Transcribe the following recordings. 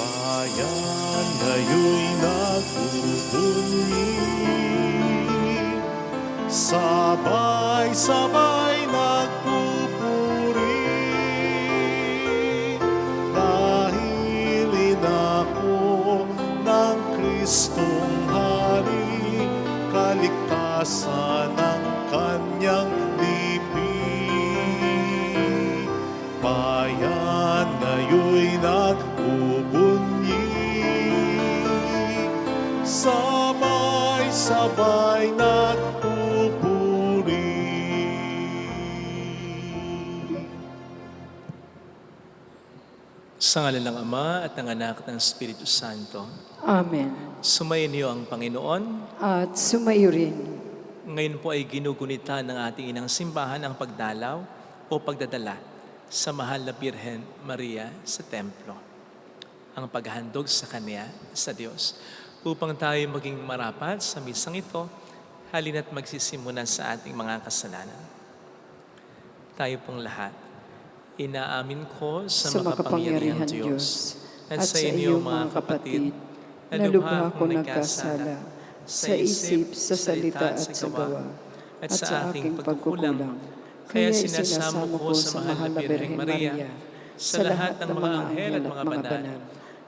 Bayan ngayon'y nagbubunyi, sabay-sabay nagpupuri, dahil inako ng Kristong Hari, kaligtasan ng Kanyang libing. Bayan ngayon'y nagbubunyi, sabay-sabay nagpupuri. Sa ngalan ng Ama at ng Anak at ng Espiritu Santo. Amen. Sumayin niyo ang Panginoon. At sumayo rin. Ngayon po ay ginugunita ng ating inang simbahan ang pagdalaw o pagdadala sa mahal na Birhen Maria sa templo. Ang paghahandog sa Kanya, sa Diyos. Upang tayo maging marapat sa misang ito, halina't magsisimulan sa ating mga kasalanan. Tayo pong lahat, inaamin ko sa makapangyarihang Diyos at sa inyo mga kapatid, na lubha akong nagkasala sa isip, sa salita at sa gawa, at sa aking pagkukulang. Kaya sinasamo ko sa mahal na Birheng Maria, sa lahat ng mga anghel at mga banal,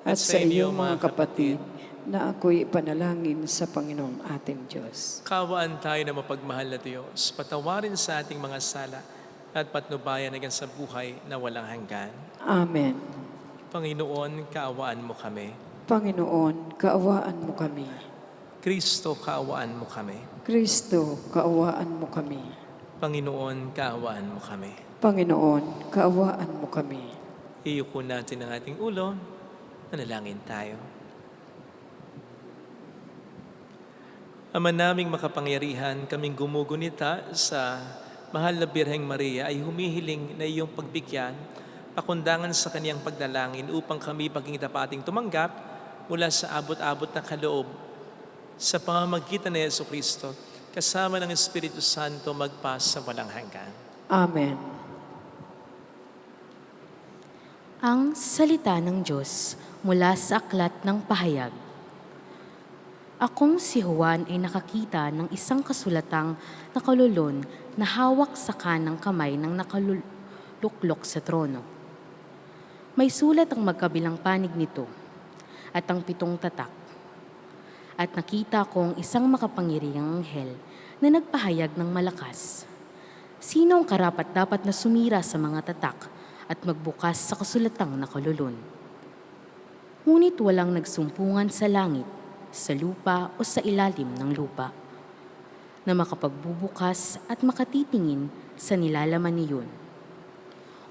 at sa inyo mga kapatid, na ako'y panalangin sa Panginoong ating Diyos. Kaawaan tayo na mapagmahal na Diyos, patawarin sa ating mga sala, at patnubayan hanggang sa buhay na walang hanggan. Amen. Panginoon, kaawaan mo kami. Panginoon, kaawaan mo kami. Kristo, kaawaan mo kami. Kristo, kaawaan mo kami. Panginoon, kaawaan mo kami. Panginoon, kaawaan mo kami. Iyuko natin ang ating ulo, manalangin tayo. Ama naming makapangyarihan, kaming gumugunita sa mahal na Birheng Maria ay humihiling na iyong pagbigyan, pakundangan sa kaniyang pagdalangin upang kami paging dapating tumanggap mula sa abot-abot na kaloob sa pamamagitan ni Jesucristo, kasama ng Espiritu Santo magpa sa walang hanggan. Amen. Ang salita ng Diyos mula sa aklat ng pahayag. Akong si Juan ay nakakita ng isang kasulatang nakalulon na hawak sa kanang kamay ng nakaluluklok sa trono. May sulat ang magkabilang panig nito at ang 7 tatak. At nakita kong isang makapangyarihang anghel na nagpahayag ng malakas. Sino ang karapat-dapat na sumira sa mga tatak at magbukas sa kasulatang nakalulon? Ngunit walang nagsumpungan sa langit, sa lupa o sa ilalim ng lupa, na makapagbubukas at makatitingin sa nilalaman niyon.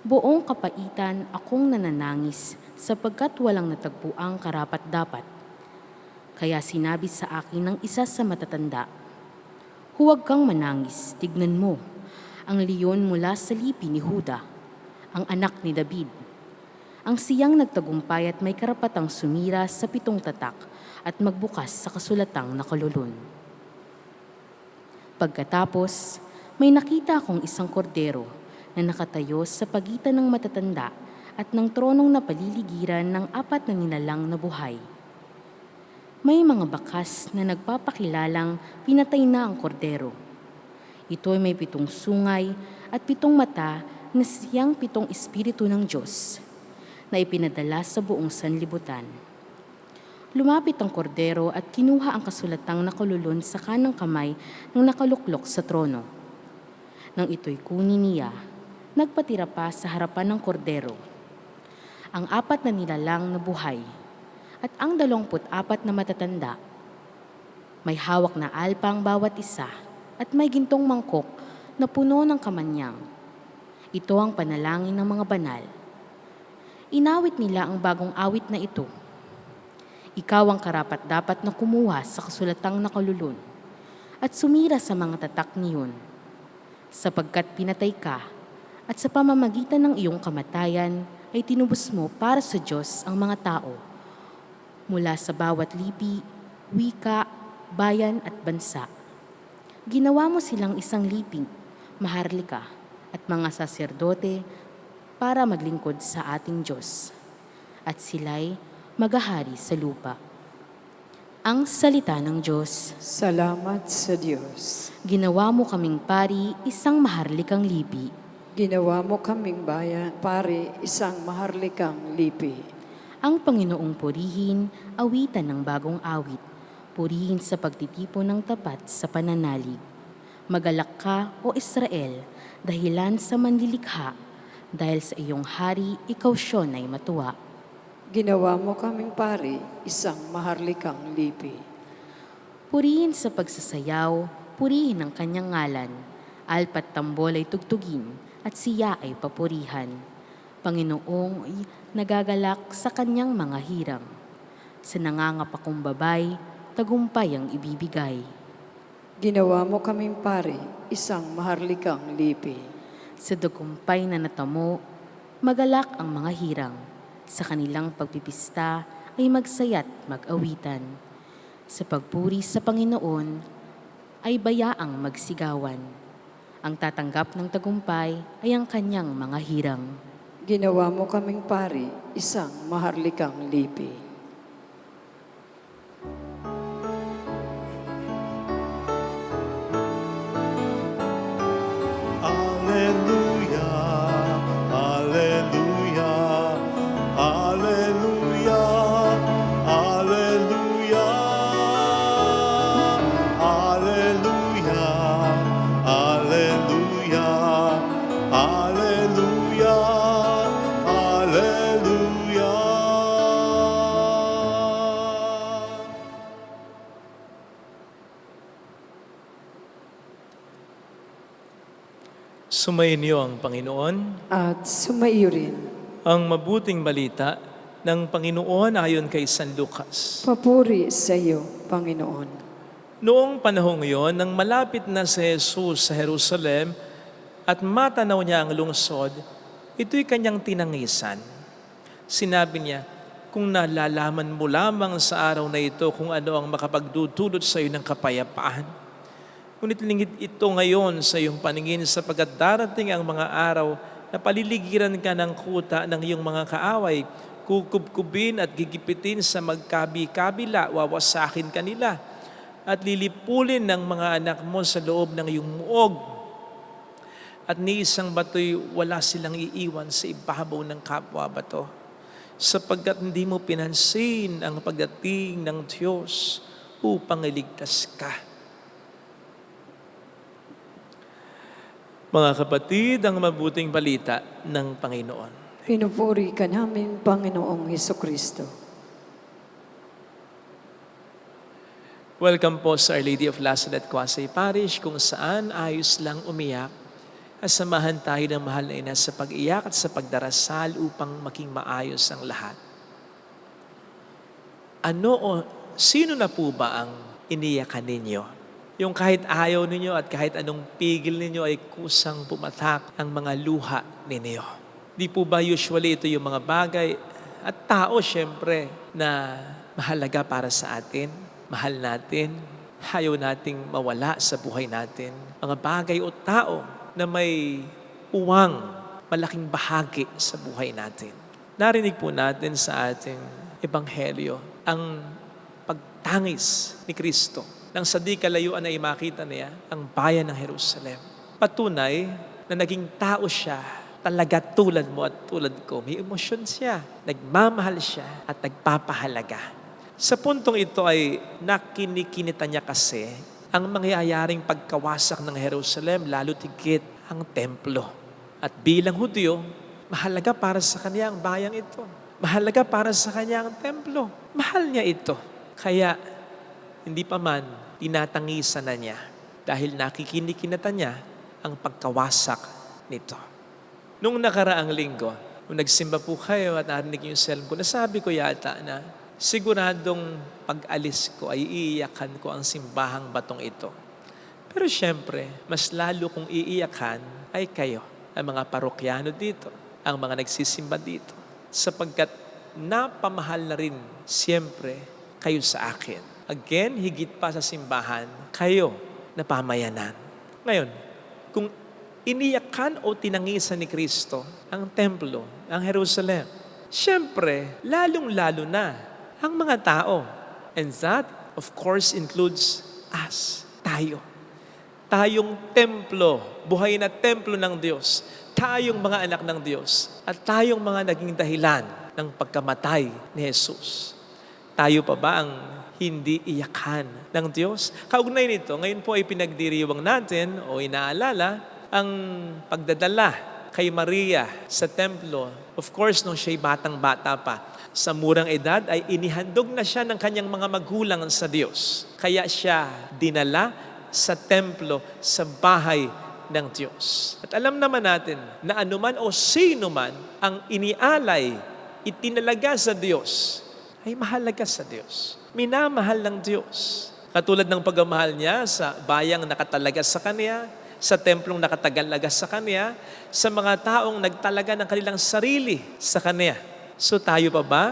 Buong kapaitan akong nananangis sapagkat walang natagpuang karapat-dapat. Kaya sinabi sa akin ng isa sa matatanda, "Huwag kang manangis, tignan mo, ang leon mula sa lipi ni Huda, ang anak ni David, ang siyang nagtagumpay at may karapatang sumira sa 7 tatak at magbukas sa kasulatang nakalulun." Pagkatapos, may nakita akong isang kordero na nakatayo sa pagitan ng matatanda at ng tronong napaliligiran ng 4 na nilalang na buhay. May mga bakas na nagpapakilalang pinatay na ang kordero. Ito ay may 7 sungay at 7 mata na siyang 7 espiritu ng Diyos na ipinadala sa buong sanlibutan. Lumapit ang kordero at kinuha ang kasulatang nakalulun sa kanang kamay ng nakaluklok sa trono. Nang ito'y kunin niya, nagpatira pa sa harapan ng kordero ang 4 na nilalang na buhay at ang 24 na matatanda. May hawak na alpa ang bawat isa at may gintong mangkok na puno ng kamanyang. Ito ang panalangin ng mga banal. Inawit nila ang bagong awit na ito. Ikaw ang karapat-dapat na kumuha sa kasulatang nakalulun at sumira sa mga tatak niyon, sapagkat pinatay ka at sa pamamagitan ng iyong kamatayan ay tinubos mo para sa Diyos ang mga tao mula sa bawat lipi, wika, bayan at bansa. Ginawa mo silang isang liping, maharlika at mga saserdote para maglingkod sa ating Diyos, at sila'y maghahari sa lupa. Ang salita ng Diyos. Salamat sa Diyos. Ginawa mo kaming pari, isang maharlikang lipi. Ginawa mo kaming bayan, pare, isang maharlikang lipi. Ang Panginoong purihin, awitan ng bagong awit. Purihin sa pagtitipon ng tapat sa pananalig. Magalak ka, O Israel, dahilan sa manlilikha. Dahil sa iyong hari, ikaw Siyonay matuwa. Ginawa mo kaming pare, isang maharlikang lipi. Purihin sa pagsasayaw, purihin ang kanyang ngalan. Alpat tambol ay tugtugin, at siya ay papurihan. Panginoong ay nagagalak sa kanyang mga hirang. Sa nangangapakong babay, tagumpay ang ibibigay. Ginawa mo kaming pare, isang maharlikang lipi. Sa tagumpay na natamo, magalak ang mga hirang. Sa kanilang pagpipista ay magsaya't mag-awitan. Sa pagpuri sa Panginoon ay bayaang magsigawan. Ang tatanggap ng tagumpay ay ang kanyang mga hirang. Ginawa mo kaming pare, isang maharlikang lipi. Sumainyo ang Panginoon. At sumaiyo rin. Ang mabuting balita ng Panginoon ayon kay San Lucas. Papuri sa iyo, Panginoon. Noong panahong iyon, nang malapit na si Jesus sa Jerusalem at matanaw niya ang lungsod, ito'y kanyang tinangisan. Sinabi niya, kung nalalaman mo lamang sa araw na ito kung ano ang makapagdudulot sa iyo ng kapayapaan. Ngunit lingid ito ngayon sa iyong paningin sapagkat darating ang mga araw na paliligiran ka ng kuta ng iyong mga kaaway, kukubkubin at gigipitin sa magkabi-kabila, wawasakin kanila, at lilipulin ng mga anak mo sa loob ng iyong muog. At ni isang bato'y wala silang iiwan sa ibabaw ng kapwa bato, sapagkat hindi mo pinansin ang pagdating ng Diyos upang iligtas ka. Mga kapatid, ang mabuting balita ng Panginoon. Pinupuri ka namin, Panginoong Hesukristo. Welcome po sa Our Lady of Lazaret Quasay Parish, kung saan ayos lang umiyak at samahan tayo ng mahal na ina sa pag-iyak at sa pagdarasal upang maging maayos ang lahat. Sino na po ba ang iniyakan ninyo? Yung kahit ayaw ninyo at kahit anong pigil ninyo ay kusang pumatak ang mga luha ninyo. Di po ba usually ito yung mga bagay at tao syempre na mahalaga para sa atin, mahal natin, ayaw nating mawala sa buhay natin. Mga bagay o tao na may uwang, malaking bahagi sa buhay natin. Narinig po natin sa ating ebanghelyo ang pagtangis ni Kristo. Nang sa di kalayuan ay makita niya ang bayan ng Jerusalem. Patunay na naging tao siya, talaga tulad mo at tulad ko. May emosyon siya, nagmamahal siya at nagpapahalaga. Sa puntong ito ay nakinikinita niya kasi ang mangyayaring pagkawasak ng Jerusalem, lalo tigit ang templo. At bilang Hudyo, mahalaga para sa kanya ang bayang ito. Mahalaga para sa kanya ang templo. Mahal niya ito. Kaya, hindi pa man, tinatangisan na niya dahil nakikinikinata niya ang pagkawasak nito. Nung nakaraang linggo, nung nagsimba po kayo at narinig yung selm ko, nasabi ko yata na siguradong pag-alis ko ay iiyakan ko ang simbahang batong ito. Pero syempre, mas lalo kong iiyakan ay kayo, ang mga parokyano dito, ang mga nagsisimba dito, sapagkat napamahal na rin siyempre kayo sa akin. Again, higit pa sa simbahan, kayo na pamayanan. Ngayon, kung iniyakan o tinangisan ni Kristo ang templo, ang Jerusalem, siyempre, lalong-lalo na ang mga tao. And that, of course, includes us, tayo. Tayong templo, buhay na templo ng Diyos. Tayong mga anak ng Diyos. At tayong mga naging dahilan ng pagkamatay ni Jesus. Tayo pa ba ang hindi iyakan ng Diyos? Kaugnay nito, ngayon po ay pinagdiriwang natin o inaalala ang pagdadala kay Maria sa templo. Of course, nung siya'y batang-bata pa, sa murang edad ay inihandog na siya ng kanyang mga magulang sa Diyos. Kaya siya dinala sa templo, sa bahay ng Diyos. At alam naman natin na anuman o sino man ang inialay, itinalaga sa Diyos, ay mahalaga sa Diyos. Minamahal ng Diyos. Katulad ng pagmamahal niya sa bayang nakatalaga sa Kanya, sa templong nakatagalaga sa Kanya, sa mga taong nagtalaga ng kanilang sarili sa Kanya. So tayo pa ba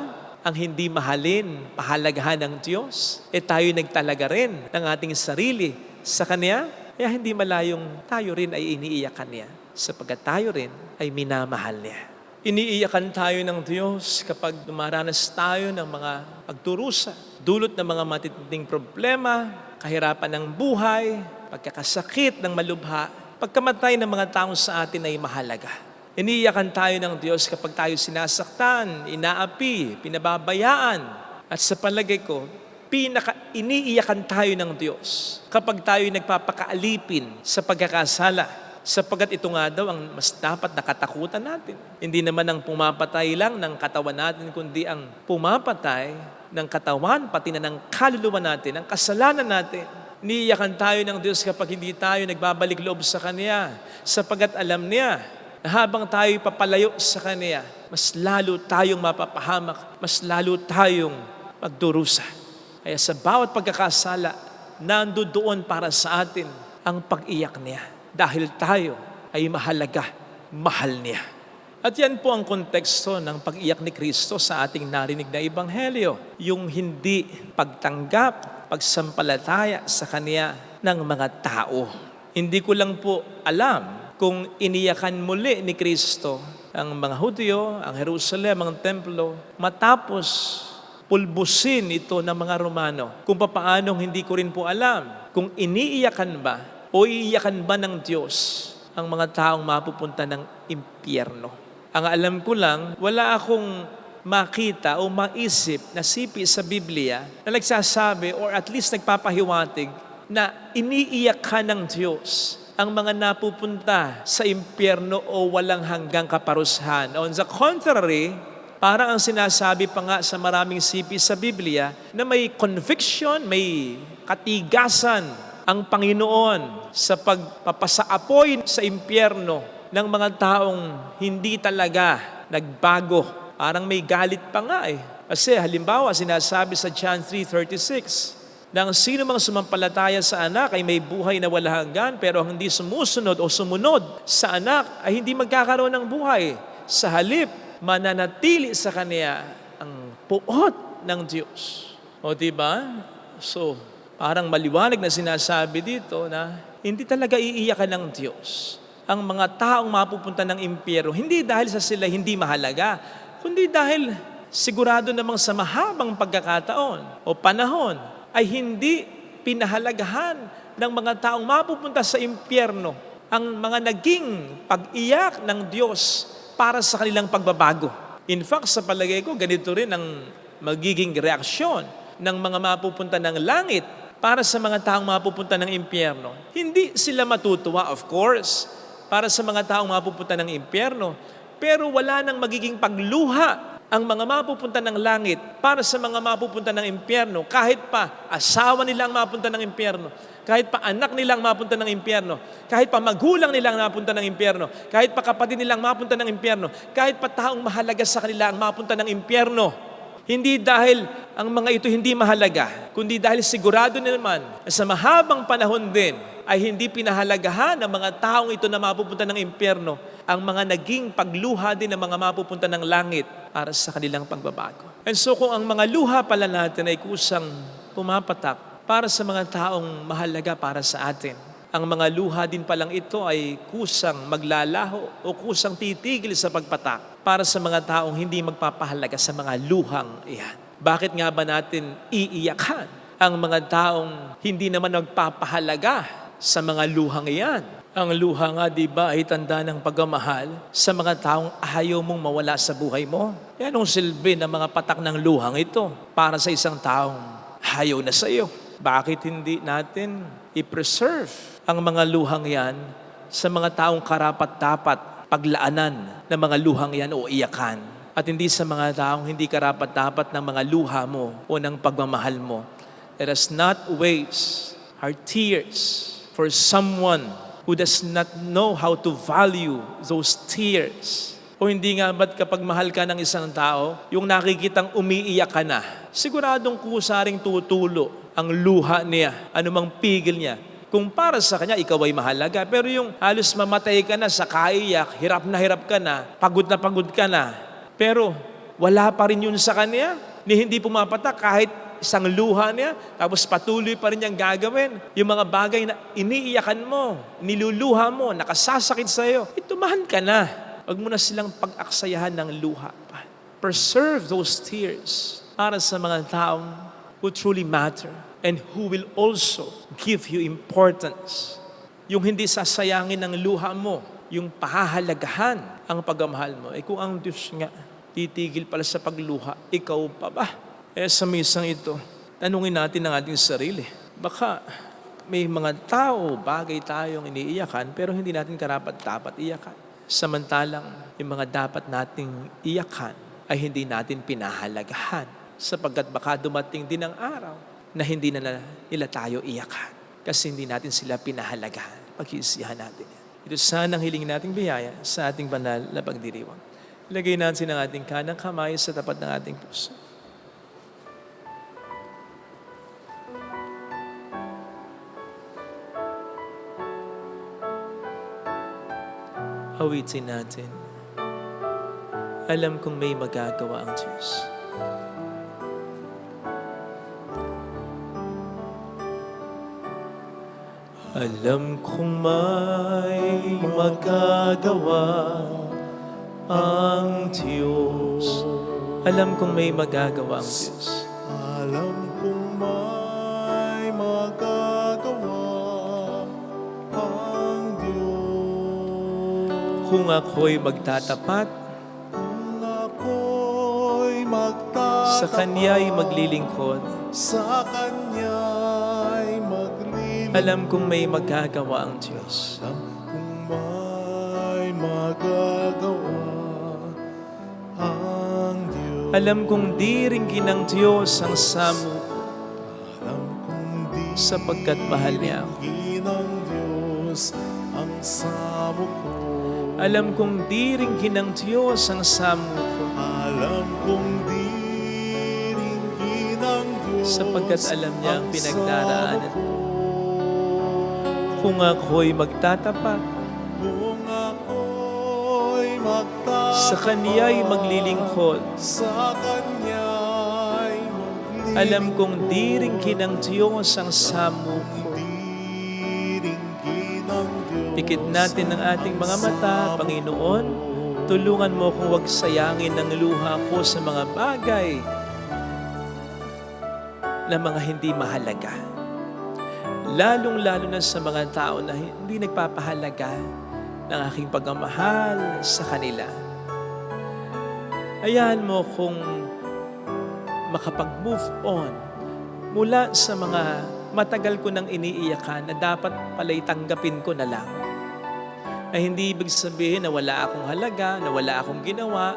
ang hindi mahalin, pahalagahan ng Diyos? Tayo nagtalaga rin ng ating sarili sa Kanya? Kaya hindi malayong tayo rin ay iniiyakan niya, sapagkat tayo rin ay minamahal niya. Iniiyakan tayo ng Diyos kapag dumaranas tayo ng mga pagdurusa, dulot ng mga matitinding problema, kahirapan ng buhay, pagkakasakit ng malubha, pagkamatay ng mga taong sa atin ay mahalaga. Iniiyakan tayo ng Diyos kapag tayo sinasaktan, inaapi, pinababayaan. At sa palagay ko, iniiyakan tayo ng Diyos kapag tayo nagpapakaalipin sa pagkakasala, sapagkat ito nga daw ang mas dapat nakatakutan natin. Hindi naman ang pumapatay lang ng katawan natin, kundi ang pumapatay ng katawan, pati na ng kaluluwa natin, ang kasalanan natin. Iniiyakan tayo ng Diyos kapag hindi tayo nagbabalik loob sa Kanya, sapagkat alam niya na habang tayo papalayo sa Kanya, mas lalo tayong mapapahamak, mas lalo tayong magdurusa. Kaya sa bawat pagkakasala, nandoon para sa atin ang pag-iyak niya. Dahil tayo ay mahalaga, mahal niya. At yan po ang konteksto ng pag-iyak ni Kristo sa ating narinig na Ebanghelyo. Yung hindi pagtanggap, pagsampalataya sa Kanya ng mga tao. Hindi ko lang po alam kung iniyakan muli ni Kristo ang mga Hudyo, ang Jerusalem, ang templo, matapos pulbusin ito ng mga Romano. Kung papaanong hindi ko rin po alam kung iniiyakan ba o iiyakan ba ng Diyos ang mga taong mapupunta ng impyerno. Ang alam ko lang, wala akong makita o maisip na sipi sa Biblia na nagsasabi or at least nagpapahiwatig na iniiyakan ng Diyos ang mga napupunta sa impyerno o walang hanggang kaparusahan. On the contrary, parang ang sinasabi pa nga sa maraming sipi sa Biblia na may conviction, may katigasan ang Panginoon sa pagpapasaapoy sa impyerno ng mga taong hindi talaga nagbago. Parang may galit pa nga eh. Kasi halimbawa, sinasabi sa John 3:36, na ang sino mang sumampalataya sa anak ay may buhay na wala hanggan, pero ang hindi sumusunod o sumunod sa anak ay hindi magkakaroon ng buhay. Sa halip, mananatili sa kanya ang puot ng Diyos. O diba? So, parang maliwanag na sinasabi dito na hindi talaga iiyakan ng Diyos ang mga taong mapupunta ng impyerno, hindi dahil sa sila hindi mahalaga, kundi dahil sigurado namang sa mahabang pagkakataon o panahon ay hindi pinahalagahan ng mga taong mapupunta sa impyerno ang mga naging pag-iyak ng Diyos para sa kanilang pagbabago. In fact, sa palagay ko, ganito rin ang magiging reaksyon ng mga mapupunta ng langit para sa mga taong mapupunta ng impyerno. Hindi sila matutuwa, of course, para sa mga taong mapupunta ng impyerno. Pero wala nang magiging pagluha ang mga mapupunta ng langit para sa mga mapupunta ng impyerno. Kahit pa asawa nilang mapunta ng impyerno, kahit pa anak nilang mapunta ng impyerno, kahit pa magulang nilang mapunta ng impyerno, kahit pa kapatid nilang mapunta ng impyerno, kahit pa taong mahalaga sa kanila ang mapunta ng impyerno. Hindi dahil ang mga ito hindi mahalaga, kundi dahil sigurado naman na sa mahabang panahon din ay hindi pinahalagahan ng mga taong ito na mapupunta ng impyerno ang mga naging pagluha din ng mga mapupunta ng langit para sa kanilang pagbabago. And so kung ang mga luha pala natin ay kusang pumapatak para sa mga taong mahalaga para sa atin, ang mga luha din palang ito ay kusang maglalaho o kusang titigil sa pagpatak para sa mga taong hindi magpapahalaga sa mga luhang iyan. Bakit nga ba natin iiyakan ang mga taong hindi naman nagpapahalaga sa mga luhang iyan? Ang luha nga, di ba, ay tanda ng pagmamahal sa mga taong ayaw mong mawala sa buhay mo. Yan ang silbi ng mga patak ng luhang ito para sa isang taong ayaw na sa iyo. Bakit hindi natin i-preserve ang mga luhang yan sa mga taong karapat-dapat paglaanan ng mga luhang yan o iyakan? At hindi sa mga taong hindi karapat-dapat ng mga luha mo o ng pagmamahal mo. Let us not waste our tears for someone who does not know how to value those tears. O hindi nga ba't kapag mahal ka ng isang tao, yung nakikitang umiiyak ka na, siguradong kusaring tutulo ang luha niya, anumang pigil niya. Kung para sa kanya, ikaw ay mahalaga. Pero yung halos mamatay ka na sa kaiyak, hirap ka na pagod ka na. Pero wala pa rin yun sa kanya, ni hindi pumapatak kahit isang luha niya, tapos patuloy pa rin niyang gagawin. Yung mga bagay na iniiyakan mo, niluluha mo, nakasasakit sa iyo, itumahan ka na. Huwag mo na silang pag-aksayahan ng luha pa. Preserve those tears para sa mga taong who truly matter and who will also give you importance. Yung hindi sasayangin ng luha mo, yung pahahalagahan ang pagmamahal mo. Kung ang Diyos nga titigil pala sa pagluha, ikaw pa ba? Sa misang ito, tanungin natin ang ating sarili. Baka may mga tao, bagay tayong iniiyakan, pero hindi natin karapat-dapat iyakan. Samantalang, yung mga dapat nating iyakan ay hindi natin pinahalagahan. Sapagkat baka dumating din ang araw na hindi na nila tayo iyakan. Kasi hindi natin sila pinahalagahan. Pag-iisihan natin yan. Ito sana ang hiling nating biyaya sa ating banal na pagdiriwang. Ilagay natin ang ating kanang kamay sa tapat ng ating puso. Awitin natin. Alam kong may magagawa ang Diyos. Alam kong may magagawa ang Diyos. Alam kong may magagawa ang Diyos. Alam kong may magagawa ang Diyos. Kung ako'y magtatapat, Kung ako'y magtatapat, sa Kanya'y maglilingkod, sa Kanya'y maglilingkod. alam kong may magagawa ang Diyos. Alam kong may magagawa ang Diyos. Alam kong di ringgin ng Diyos ang samo Alam kong di sapagkat mahal niya ako. ringgin ng Diyos ang samo ko. Alam kong di ringgin ng Diyos ang samo ko Alam kong di ringgin ng Diyos sapagkat alam niya ang pinagdaraanan ko. ko. Kung ako'y magtatapat, Kung ako'y magtatapat, sa Kanya'y maglilingkod, sa Kanya'y maglilingkod. alam kong di ringgin ng Diyos ang samo ko. Di ringgin ng Diyos Pikit natin ang ating mga mata, Panginoon. Tulungan mo kung huwag sayangin ng luha ko sa mga bagay na mga hindi mahalaga. Lalong-lalo na sa mga tao na hindi nagpapahalaga ng aking pagmamahal sa kanila. Hayaan mo kung makapag-move on mula sa mga matagal ko nang iniiyakan na dapat pala'y tanggapin ko na lang. ay hindi ibig sabihin na wala akong halaga, na wala akong ginawa.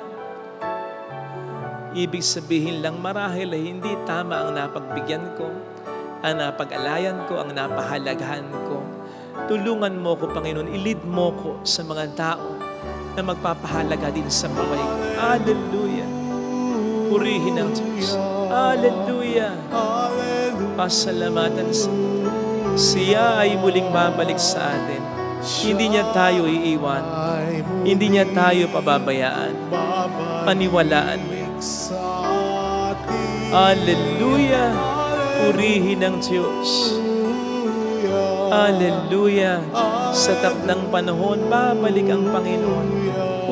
Ibig sabihin lang marahil ay hindi tama ang napagbigyan ko, ang napag-alayan ko, ang napahalagahan ko. Tulungan mo ko, Panginoon, i-lead mo ko sa mga tao na magpapahalaga din sa buhay ko. Hallelujah! Purihin ang Diyos. Hallelujah! Pasalamatan sa Siya ay muling babalik sa atin. Hindi niya tayo iiwan. Hindi niya tayo pababayaan. Paniwalaan mo yun. Hallelujah! Purihin ang Diyos. Hallelujah! Sa takdang panahon, babalik ang Panginoon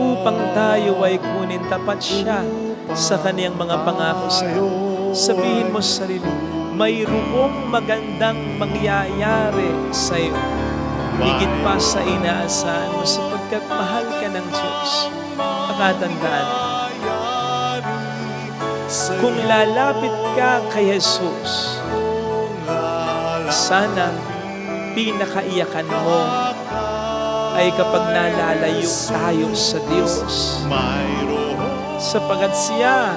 upang tayo ay kunin tapat siya sa kaniyang mga pangako sa atin. Sabihin mo sa sarili, mayroong magandang mangyayari sa iyo. Higit pa sa inaasahan mo sapagkat mahal ka ng Diyos. Pakatandaan, kung lalapit ka kay Jesus, sana pinakaiyakan mo ay kapag nalalayo tayo sa Diyos. Sapagat siya,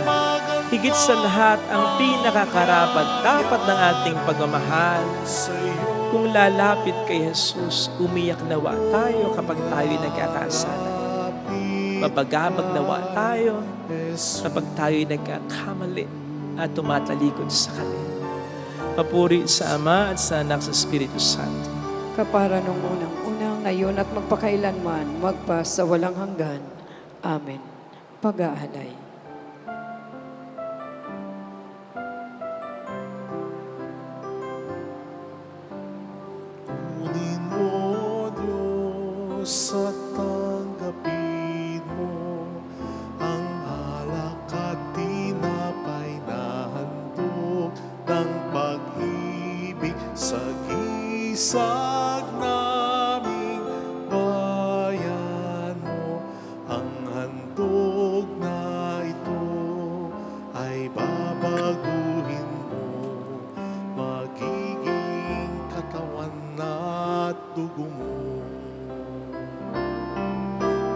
higit sa lahat, ang pinakakarapat dapat ng ating pagmamahal. Kung lalapit kay Jesus, umiyak nawa tayo kapag tayo'y nagkakasala. Mabagabag nawa tayo kapag tayo'y nagkakamali at tumatalikod sa Kanya. Papuri sa Ama at sa Anak sa Espiritu Santo. Kapara nung unang-unang, ngayon at magpakailanman, magpa sa walang hanggan. Amen. Pag-aalay. Kunin mo, Diyos, at tanggapin mo ang alak at tinapay na handog ng pag-ibig sa gisag naming bayan mo. Ang handog na ito ay babaguhin mo, magiging katawan at dugo mo.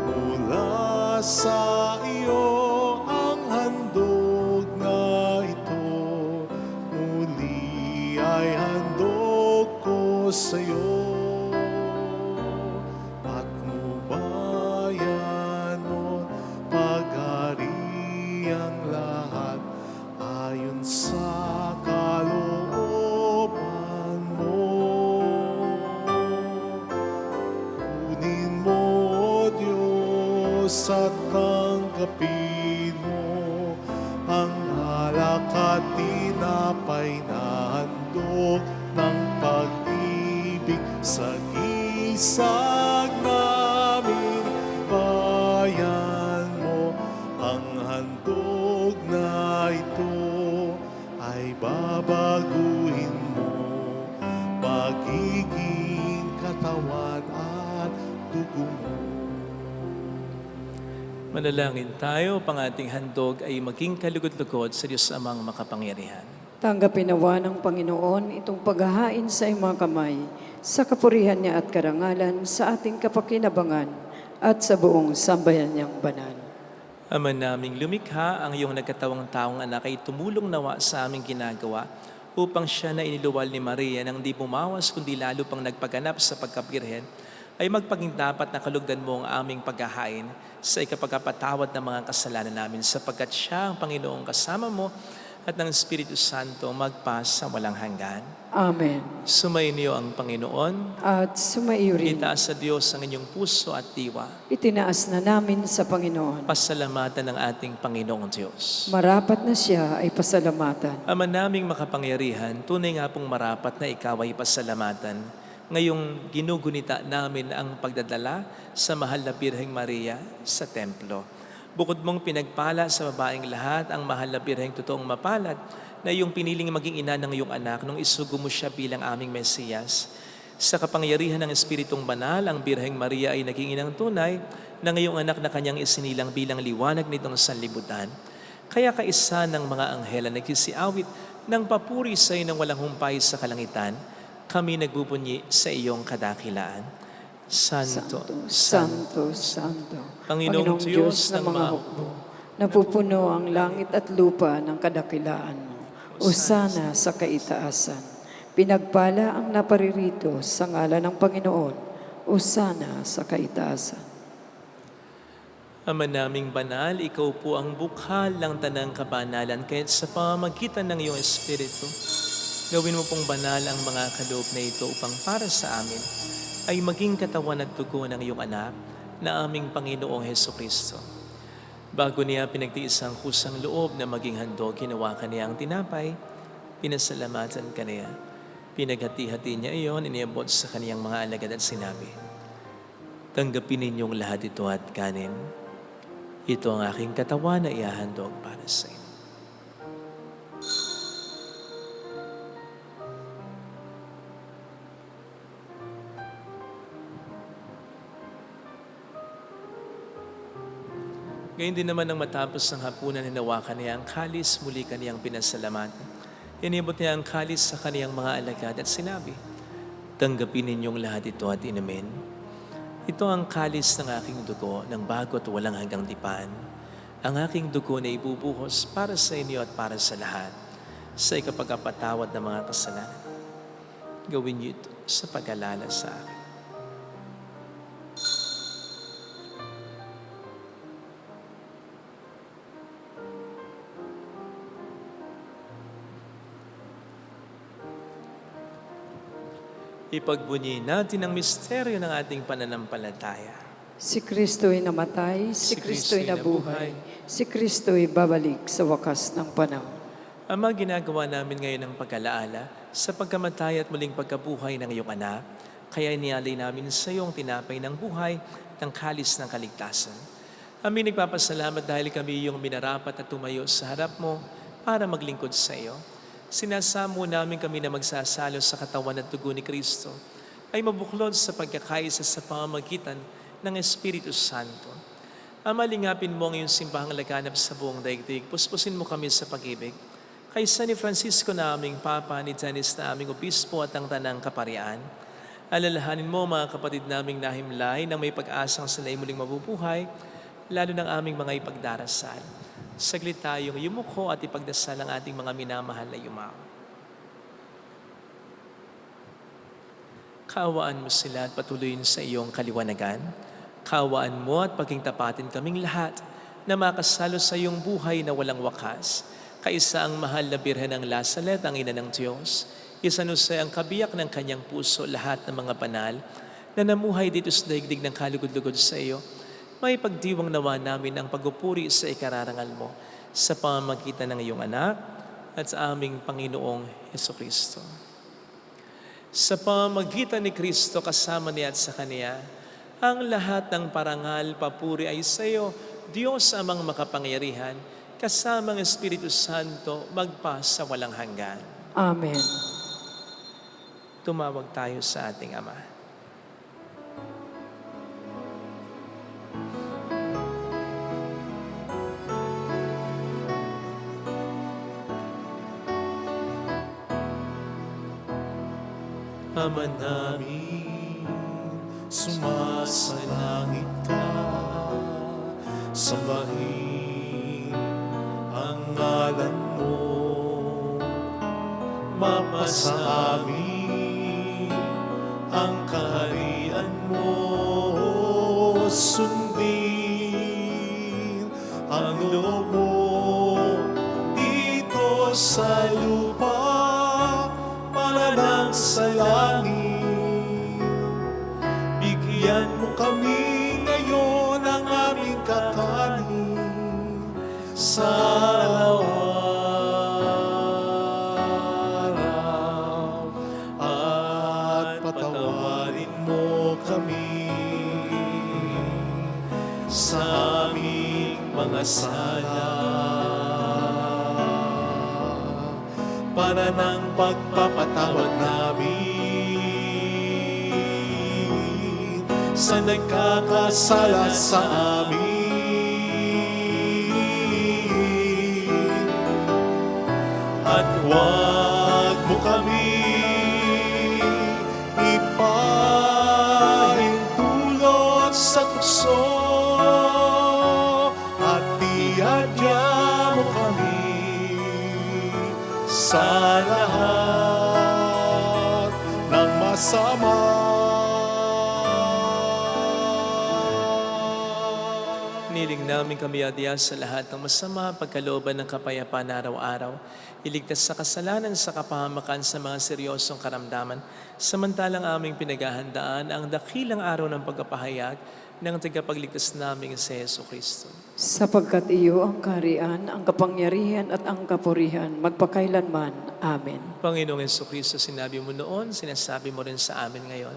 Mula sa iyo ang handog na ito, muli ay handog ko sa iyo. Patnubayan mo, paghariang lahat, ayon sa kalooban mo. Kunin mo, Diyos, at tanggapin mo ang alak at tinapay na handog ng pag-ibig sa gisag naming bayan mo. Ang handog na ito ay babaguhin mo, magiging katawan at dugo mo. Manalangin tayo, pang ating handog ay maging kalugod-lugod sa Diyos Amang makapangyarihan. Tanggapin nawa ng Panginoon itong paghahain sa iyong mga kamay, sa kapurihan niya at karangalan, sa ating kapakinabangan at sa buong sambayan niyang banal. Ama naming lumikha, ang iyong nagkatawang taong anak ay tumulong nawa sa aming ginagawa upang siya na iniluwal ni Maria nang di bumawas kundi lalo pang nagpaganap sa pagkabirhen, ay magpaging dapat na kalugdan mo ang aming paghahain sa ikapagkapatawad ng mga kasalanan namin sapagkat siya ang Panginoong kasama mo at ng Espiritu Santo magpas sa walang hanggan. Amen. Sumainyo ang Panginoon. At sumaiyo rin. Itaas sa Diyos ang inyong puso at diwa. Itinaas na namin sa Panginoon. Pasalamatan ng ating Panginoong Diyos. Marapat na siya ay pasalamatan. Ama naming makapangyarihan, tunay nga pong marapat na ikaw ay pasalamatan. Ngayong ginugunita namin ang pagdadala sa mahal na Birheng Maria sa templo. Bukod mong pinagpala sa babaeng lahat ang mahal na Birheng totoong mapalad na iyong piniling maging ina ng iyong anak nung isugo mo siya bilang aming Mesiyas. Sa kapangyarihan ng Espiritong Banal, ang Birheng Maria ay naging inang tunay na ngayong anak na kanyang isinilang bilang liwanag nitong sanlibutan. Kaya kaisa ng mga anghel na nagsisiawit ng papuri sa iyo ng walang humpay sa kalangitan, kami nagbubunyi sa iyong kadakilaan. Santo, Santo, Santo, Panginoong Diyos ng mga hukbo, napupuno ang langit at lupa ng kadakilaan mo. Osana sa kaitaasan. Pinagpala ang naparirito sa ngalan ng Panginoon. Osana sa kaitaasan. Ama naming banal, ikaw po ang bukhal ng tanang kabanalan, kaya't sa pamamagitan ng iyong Espiritu, gawin mo pong banal ang mga kaloob na ito upang para sa amin ay maging katawan at dugo ng iyong anak na aming Panginoong Hesukristo. Bago niya pinagtiis ang kusang loob na maging handog, ginawa ka niya ang tinapay, pinasalamatan ka niya. Pinaghati-hati niya iyon, iniabot sa kaniyang mga alagad at sinabi, tanggapin ninyong lahat ito at kanin. Ito ang aking katawan na iahandog para sa inyo. Gayun din naman nang matapos ng hapunan, hinawakan niya ang kalis, muli kaniyang pinasalamatan. Inibot niya ang kalis sa kaniyang mga alagad at sinabi, tanggapin ninyong lahat ito at inumin. Ito ang kalis ng aking dugo ng bago at walang hanggang dipan. Ang aking dugo na ibubuhos para sa inyo at para sa lahat sa ikapagpatawad ng mga kasalanan. Gawin niyo ito sa pag-alala sa akin. Ipagbunyi natin ang misteryo ng ating pananampalataya. Si Kristo'y namatay, si Kristo'y nabuhay, si Kristo'y babalik sa wakas ng panahon. Ama, ginagawa namin ngayon ang pag-alaala sa pagkamatay at muling pagkabuhay ng iyong anak, kaya inialay namin sa iyong tinapay ng buhay ng kalis ng kaligtasan. Amin nagpapasalamat dahil kami iyong minarapat at tumayo sa harap mo para maglingkod sa iyo. Sinasamo namin kami na magsasalo sa katawan at dugo ni Kristo ay mabuklod sa pagkakaisa sa pamamagitan ng Espiritu Santo. Ama, lingapin mo ang iyong simbahang laganap sa buong daigdig. Puspusin mo kami sa pag-ibig. Kaysa ni Francisco na aming Papa, ni Janice na aming Obispo at ang Tanang Kaparian, alalahanin mo mga kapatid naming nahimlay na may pag-asang sila'y muling mabubuhay, lalo ng aming mga ipagdarasal. Saglit tayong yumuko at ipagdasal ang ating mga minamahal na yumao. Kaawaan mo sila at patuloyin sa iyong kaliwanagan. Kaawaan mo at paging tapatin kaming lahat na makasalo sa iyong buhay na walang wakas. Kaisa ang mahal na Birhen ng Lasalet, ang ina ng Diyos. Isanusay ang kabiyak ng kanyang puso lahat ng mga banal na namuhay dito sa daigdig ng kalugod-lugod sa iyo. May pagdiwang nawa namin ang pagpupuri sa ikararangal mo sa pamamagitan ng iyong anak at sa aming Panginoong Hesukristo. Sa pamamagitan ni Kristo kasama niya at sa Kaniya, ang lahat ng parangal, papuri ay sa iyo, Diyos amang makapangyarihan, kasama ang Espiritu Santo, magpa sa walang hanggan. Amen. Tumawag tayo sa ating Ama. Ama namin, sumasalangit ka, sambahin ang ngalan mo, mapasa amin ang kaharian mo, sundin ang loob mo dito sa lupa, ng sa langit. Bigyan mo kami ngayon ng aming kakanin sa araw-araw at patawarin mo kami sa aming mga sala para ng pagpapatawad namin sa nagkakasala sa amin. At huwag mo kami ipahinto sa tukso at iadya mo kami sa lahat ng masama. Niling namin kami adya sa lahat ng masama, pagkalooban ng kapayapaan araw-araw, iligtas sa kasalanan sa kapahamakan sa mga seryosong karamdaman, samantalang aming pinaghahandaan ang dakilang araw ng pagkapahayag ng tagapagligtas naming si Hesus Kristo. Sapagkat iyo ang kaharian, ang kapangyarihan at ang kapurihan, magpakailanman. Amen. Panginoong Hesus Kristo, sinabi mo noon, sinasabi mo rin sa amin ngayon,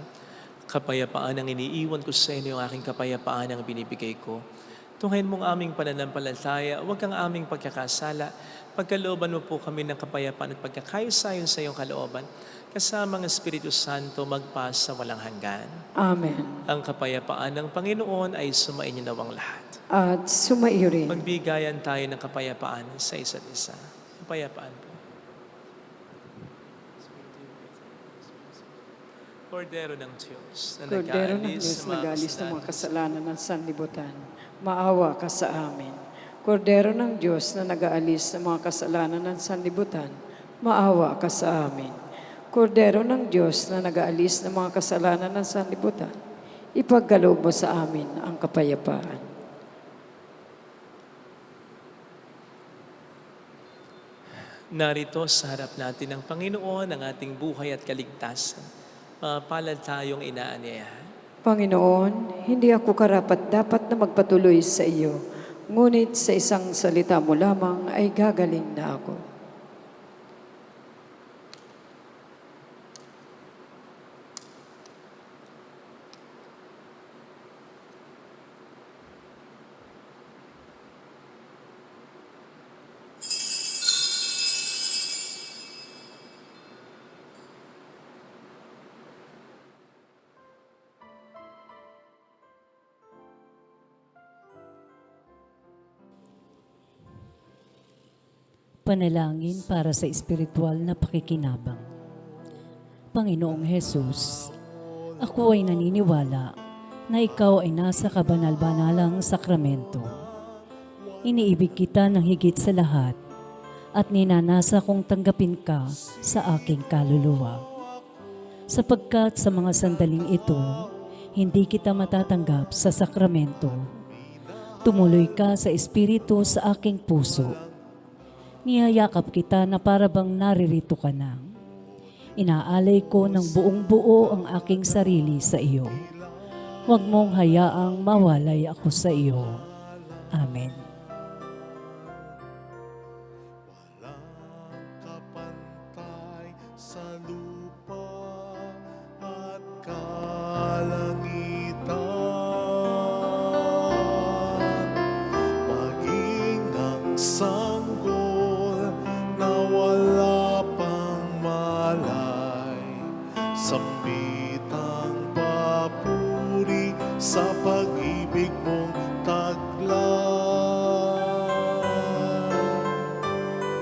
kapayapaan ang iniiwan ko sa inyo, ang aking kapayapaan ang binibigay ko. Tunghayin mong aming pananampalataya, huwag kang aming pagkakasala. Pagkalooban mo po kami ng kapayapaan at pagkakayosayon sa iyong kalooban, kasama ng Espiritu Santo magpasa walang hanggan. Amen. Ang kapayapaan ng Panginoon ay sumainyo nawang lahat. At sumaiyo rin. Magbigayan tayo ng kapayapaan sa isa't isa. Kapayapaan po. Kordero ng Diyos na Kordero ng nag-aalis Diyos, sa mga nag-alis ng mga kasalanan. kasalanan ng sanlibutan, maawa ka sa amin. Kordero ng Diyos na nag-aalis ng mga kasalanan ng sanlibutan, maawa ka sa amin. Kordero ng Diyos na nag-aalis ng mga kasalanan ng sanlibutan, ipagkaloob mo sa amin ang kapayapaan. Narito sa harap natin ng Panginoon ang ating buhay at kaligtasan. Palad tayong inaanyayahan. Panginoon, hindi ako karapat-dapat na magpatuloy sa iyo, ngunit sa isang salita mo lamang ay gagaling na ako. Panalangin para sa espiritual na pakikinabang. Panginoong Hesus, ako ay naniniwala na ikaw ay nasa kabanal-banalang sakramento. Iniibig kita ng higit sa lahat at ninanasa kong tanggapin ka sa aking kaluluwa. Sapagkat sa mga sandaling ito, hindi kita matatanggap sa sakramento. Tumuloy ka sa espiritu sa aking puso. Niyayakap kita na para bang naririto ka na. Inaalay ko ng buong buo ang aking sarili sa iyo. Huwag mong hayaang mawalay ako sa iyo. Amen. Walang kapantay sa lupa at kalangitan, maging ang sanggol na wala pang malay, sambitang papuri sa pag-ibig mong taglay.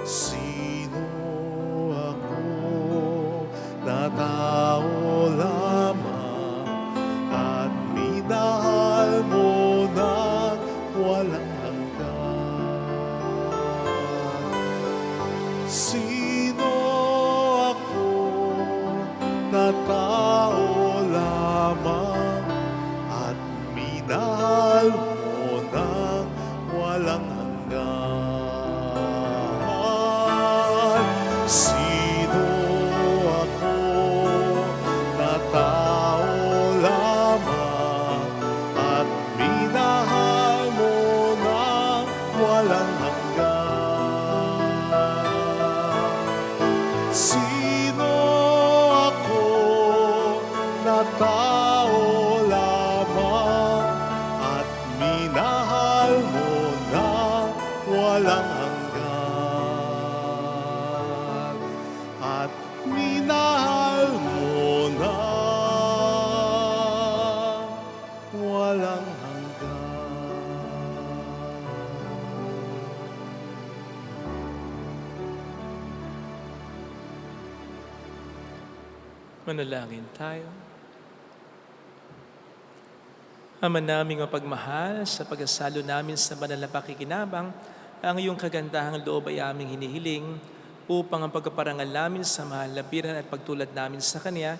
Sino ako na tao lamang at minahal mo ng walang hanggan? Sino ako na tao lamang at minahal mo ng walang hanggan? Sino ako na tao lamang at minahal mo ng walang hanggan? Sino ako na tao lamang at minahal mo ng walang hanggan? At minahal mo ng walang hanggan. Manalangin tayo. Ama naming mapagmahal, sa pagkasalo namin sa banal na pakikinabang, ang iyong kagandahang loob ay aming hinihiling upang ang pagkaparangal namin sa mahal na biran at pagtulad namin sa Kanya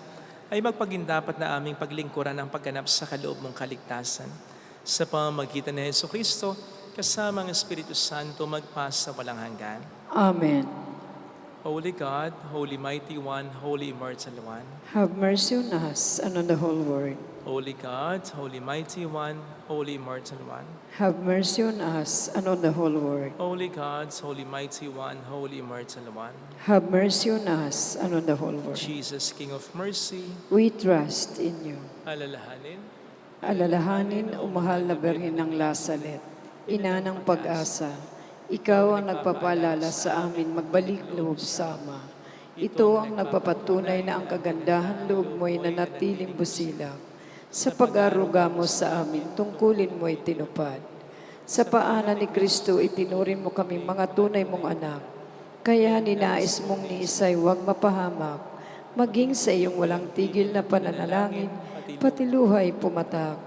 ay magpagindapat na aming paglingkuran ang pagganap sa kaloob mong kaligtasan. Sa pamamagitan ni Jesucristo, kasama ang Espiritu Santo magpasa walang hanggan. Amen. Holy God, Holy Mighty One, Holy Immortal One. Have mercy on us and on the whole world. Holy God, Holy Mighty One, Holy Immortal One. Have mercy on us and on the whole world. Holy God, Holy Mighty One, Holy Immortal One. Have mercy on us and on the whole world. Jesus, King of Mercy, We trust in you. alalahanin, Alalahanin, o mahal na Birhen ng Lasalet, ina ng pag-asa, ikaw ang nagpapaalala sa amin magbalik loob sa Ama. Ito ang nagpapatunay na ang kagandahan loob mo'y nanatiling busilak. Sa pag-aruga mo sa amin, tungkulin mo'y tinupad. Sa paanan ni Kristo, itinurin mo kami mga tunay mong anak. Kaya ninais mong ni Isay huwag mapahamak, maging sa iyong walang tigil na pananalangin, pati luhay pumatak.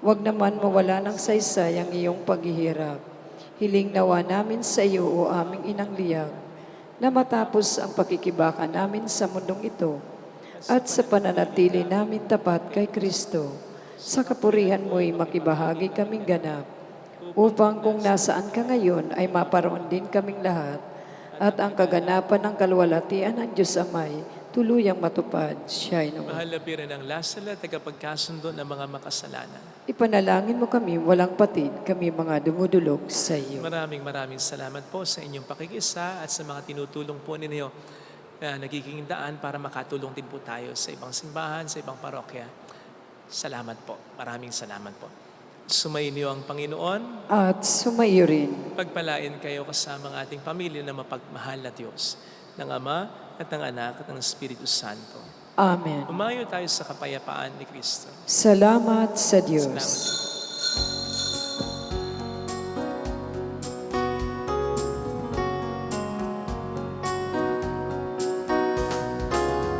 Huwag naman mawala ng saysay ang iyong paghihirap. Hiling nawa namin sa iyo, o aming inang liyag, na matapos ang pakikibaka namin sa mundong ito, at sa pananatili namin tapat kay Kristo, sa kapurihan mo'y makibahagi kaming ganap, upang kung nasaan ka ngayon ay maparoon din kaming lahat, at ang kaganapan ng kalwalatian ng Diyos Amay, tuluyang matupad siya'y naman. mahal na biran ng Lasala, tagapagkasundo ng mga makasalanan. Ipanalangin mo kami walang patid, kami mga dumudulog sa iyo. Maraming salamat po sa inyong pakikisa at sa mga tinutulong po ninyo na nagiging daan para makatulong din po tayo sa ibang simbahan, sa ibang parokya. Salamat po. Maraming salamat po. Sumainyo ang Panginoon. At sumaiyo rin. Pagpalain kayo kasama ang ating pamilya na mapagmahal na Diyos, ng Ama at ng Anak at ng Espiritu Santo. Amen. Umayo tayo sa kapayapaan ni Kristo. Salamat sa Diyos. Salamat.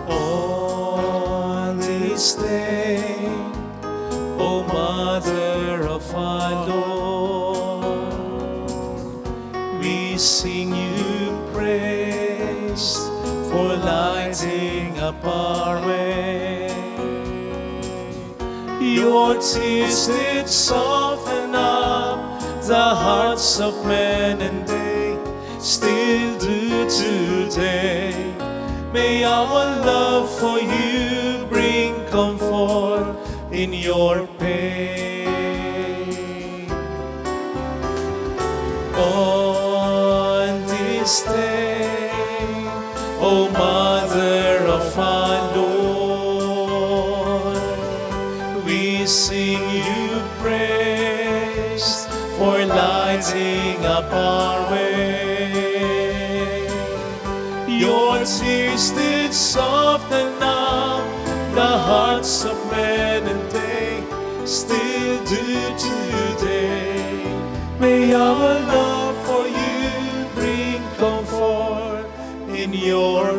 On this day, O Mother of our Lord, we sing you praise for lighting up our way. Your tears did soften up the hearts of men, and they still do today. May our love for you bring comfort in your pain. On this day, O Mother of our Lord, we sing you praise for lighting up our way. Your tears did soften up the hearts of men, and they still do today. May our love for you bring comfort in your